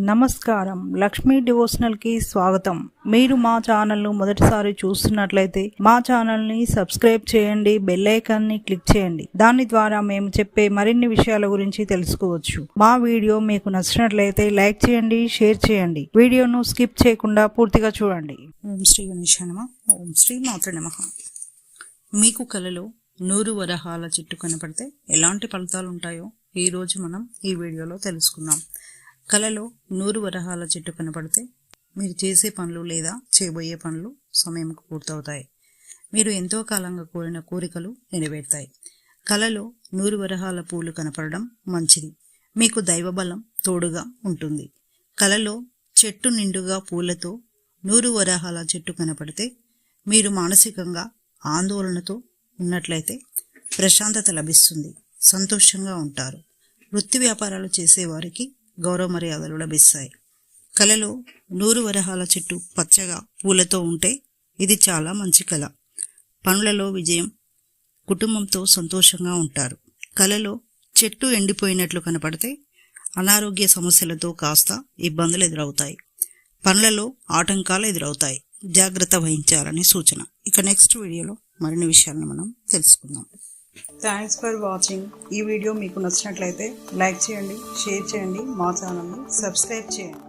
నమస్కారం, లక్ష్మీ డివోషనల్ కి స్వాగతం. మీరు మా ఛానల్ ను మొదటిసారి చూస్తున్నట్లయితే మా ఛానల్ ని సబ్స్క్రైబ్ చేయండి, బెల్ ఐకాన్ ని క్లిక్ చేయండి. దాని ద్వారా మేము చెప్పే మరిన్ని విషయాల గురించి తెలుసుకోవచ్చు. మా వీడియో మీకు నచ్చినట్లయితే లైక్ చేయండి, షేర్ చేయండి. వీడియోను స్కిప్ చేయకుండా పూర్తిగా చూడండి. ఓం శ్రీ గణేశాయ నమః. ఓం శ్రీ మాత్రే నమః. మీకు కలలో 100 వరహాల చెట్టు కనపడితే ఎలాంటి ఫలితాలు ఉంటాయో ఈ రోజు మనం ఈ వీడియోలో తెలుసుకుందాం. కలలో 100 వరహాల చెట్టు కనపడితే మీరు చేసే పనులు లేదా చేయబోయే పనులు సమయంకు పూర్తవుతాయి. మీరు ఎంతో కాలంగా కోరిన కోరికలు నెరవేరుతాయి. కలలో 100 వరహాల పూలు కనపడడం మంచిది. మీకు దైవబలం తోడుగా ఉంటుంది. కలలో చెట్టు నిండుగా పూలతో 100 వరహాల చెట్టు కనపడితే మీరు మానసికంగా ఆందోళనతో ఉన్నట్లయితే ప్రశాంతత లభిస్తుంది, సంతోషంగా ఉంటారు. వృత్తి వ్యాపారాలు చేసేవారికి గౌరవ మర్యాదలు లభిస్తాయి. కలలో 100 వరహాల చెట్టు పచ్చగా పూలతో ఉంటే ఇది చాలా మంచి కళ. పనులలో విజయం, కుటుంబంతో సంతోషంగా ఉంటారు. కలలో చెట్టు ఎండిపోయినట్లు కనపడితే అనారోగ్య సమస్యలతో కాస్త ఇబ్బందులు ఎదురవుతాయి. పనులలో ఆటంకాలు ఎదురవుతాయి, జాగ్రత్త వహించాలని సూచన. ఇక నెక్స్ట్ వీడియోలో మరిన్ని విషయాలను మనం తెలుసుకుందాం. Thanks for watching. ఈ వీడియో మీకు నచ్చినట్లయితే లైక్ చేయండి, షేర్ చేయండి, మా ఛానల్ని సబ్స్క్రైబ్ చేయండి.